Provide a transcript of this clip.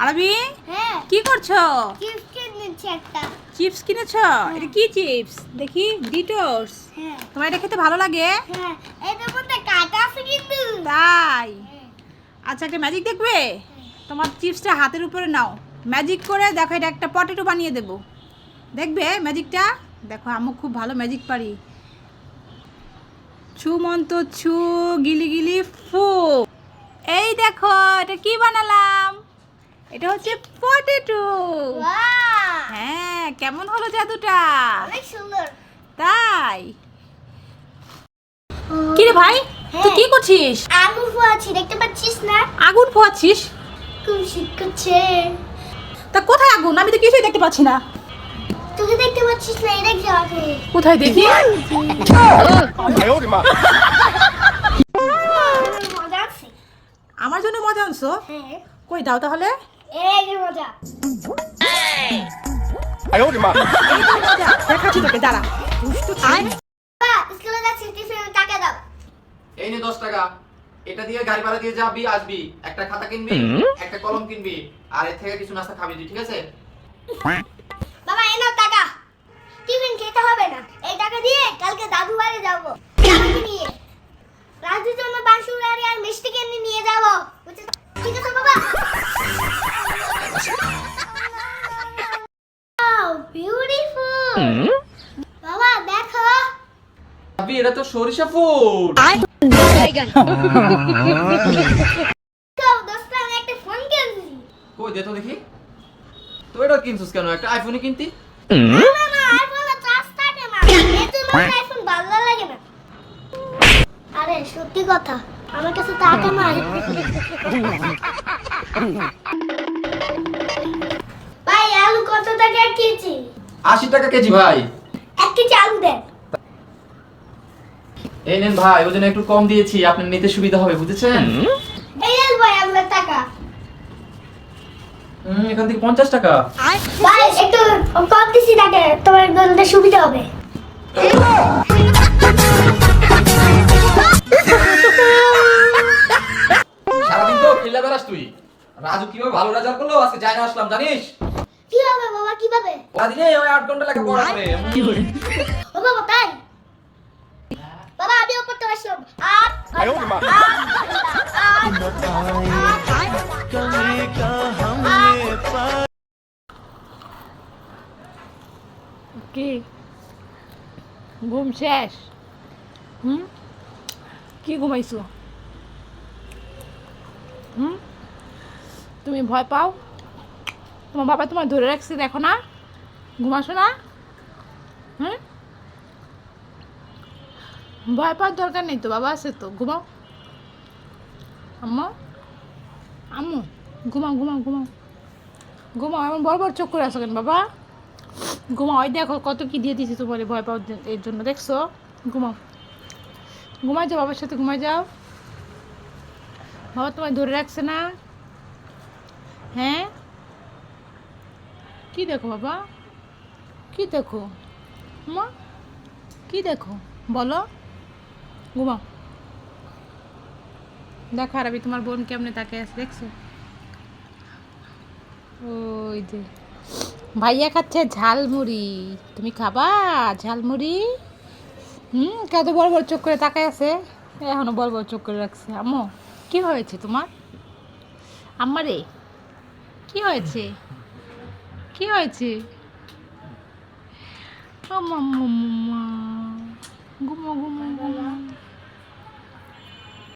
আরবি হ্যাঁ কি করছো? চিপস কিনেছি একটা। চিপস কিনেছো? এটা কি চিপস দেখি? ডিটোস। হ্যাঁ তোমার এটা খেতে ভালো লাগে? হ্যাঁ এটার মধ্যে কাটা আছে কিন্তু। তাই? আচ্ছা একটা ম্যাজিক দেখবে? তোমার চিপসটা হাতের উপরে নাও, ম্যাজিক করে দেখো এটা একটা পটেটো বানিয়ে দেবো, দেখবে ম্যাজিকটা? দেখো আমি খুব ভালো ম্যাজিক পারি। ছু মন্ত ছু, গিলি গিলি ফু। এই দেখো এটা কি বানালাম, এটা হচ্ছে পটেটো। বাহ হ্যাঁ কেমন হলো জাদুটা? অনেক সুন্দর। তাই? কি রে ভাই, তুই কি করছিস? আগুন পোয়াচ্ছি, দেখতে পাচ্ছিস না? আগুন পোয়াচ্ছিস? খুব শীত করছে। তা কোথায় আগুন? আমি তো কিছুই দেখতে পাচ্ছি না। তোকে দেখতে পাচ্ছিস না? এটা কি আছে? কোথায় দেখি? মজা আছে। আমার জন্য মজা আনছো? হ্যাঁ কই দাও তাহলে। এই যে মজা। এই তো মজা, দেখাচ্ছি তোকে, দাঁড়া। দুষ্টু ছেলে। বাবা স্কুলে যাচ্ছি, টিফিনে টাকা দাও। এই নে 10 টাকা। এটা দিয়ে গাড়ি ভাড়া দিয়ে যাবি আসবি। একটা খাতা কিনবি, একটা কলম কিনবি, আর এর থেকে কিছু নাস্তা খাবি তুই, ঠিক আছে? বাবা এই নাও টাকা। টিফিন খেতে হবে না, এই টাকা দিয়ে কালকে দাদু বাড়ি যাবো আমাকে নিয়ে। রাজুর জন্য বাঁশুড়ি আর মিষ্টি কিনে নিয়ে যাবো, বুঝছো? ঠিক আছে বাবা। Wow beautiful. বাবা দেখো। ভাবি এটা তো সরিষা ফুল। দোস্ত আমি একটা ফোন কিনছি। কই দে তো দেখি। তো এটা কিনছিস কেন? একটা আইফোনই কিনতি। না না আইফোনে চার্জ থাকে না, এর জন্য আইফোন ভালো লাগে না। আরে সত্যি কথা, আমার কাছে টাকা নাই। ভাই আলু কত টাকা কেজি? 80 টাকা কেজি ভাই। 1 কেজি আলু দেন। এই নেন ভাই, ওজন একটু কম দিয়েছি, আপনার নিতে সুবিধা হবে, বুঝেছেন? এই নেন ভাই আপনার টাকা। এখান থেকে 50 টাকা। ভাই একটু কম দিছি টাকা, তোমার জন্য সুবিধা হবে। সারাদিন তো খেলে বেড়াস তুই। রাজু কিভাবে ভালো রেজাল্ট করলো আজকে যাই না আসলাম জানিস? কিভাবে বাবা কিভাবে? সারাদিনে ওই 8 ঘন্টা লেখা পড়া করে। ও বাবা তাই? বাবা আমিও পড়তে আসলাম। কি ঘুম শেষ? কি ঘুমাইছো? তুমি ভয় পাও? তোমার বাবা তোমার ধরে রাখছে, দেখো না? ঘুমাসো না? ভয় পাওয়ার দরকার নেই তো, বাবা আছে তো, ঘুমাও। আম্মু আম্মু ঘুমাও ঘুমাও ঘুমাও ঘুমাও। এমন বড় বড় চোখ করে আসো কেন বাবা? ঘুমাও। ওই দেখো কত কি দিয়ে দিয়েছি তোমার ভয় পাওয়ার এর জন্য, দেখছো? ঘুমাও, ঘুমাই যাও, বাবার সাথে ঘুমাই যাও। বাবা তোমায় ধরে রাখছে না? হ্যাঁ কি দেখো বাবা? কি দেখো মা? কি দেখো বলো? ঘুমাও। দেখো আর আমি তোমার বোন কেমনে তাকে আছে, দেখছো? ওই যে ভাইয়া খাচ্ছে ঝালমুড়ি, তুমি খাবা ঝালমুড়ি? কত বড় বড় চোখ করে তাকায় আছে, এখনো বড় বড় চোখ করে রাখছে। আম্মু কি হয়েছে তোমার? আম্মারে কি হয়েছে? কি হয়েছে? ও মাম্মা, ঘুমো ঘুমো ঘুমো।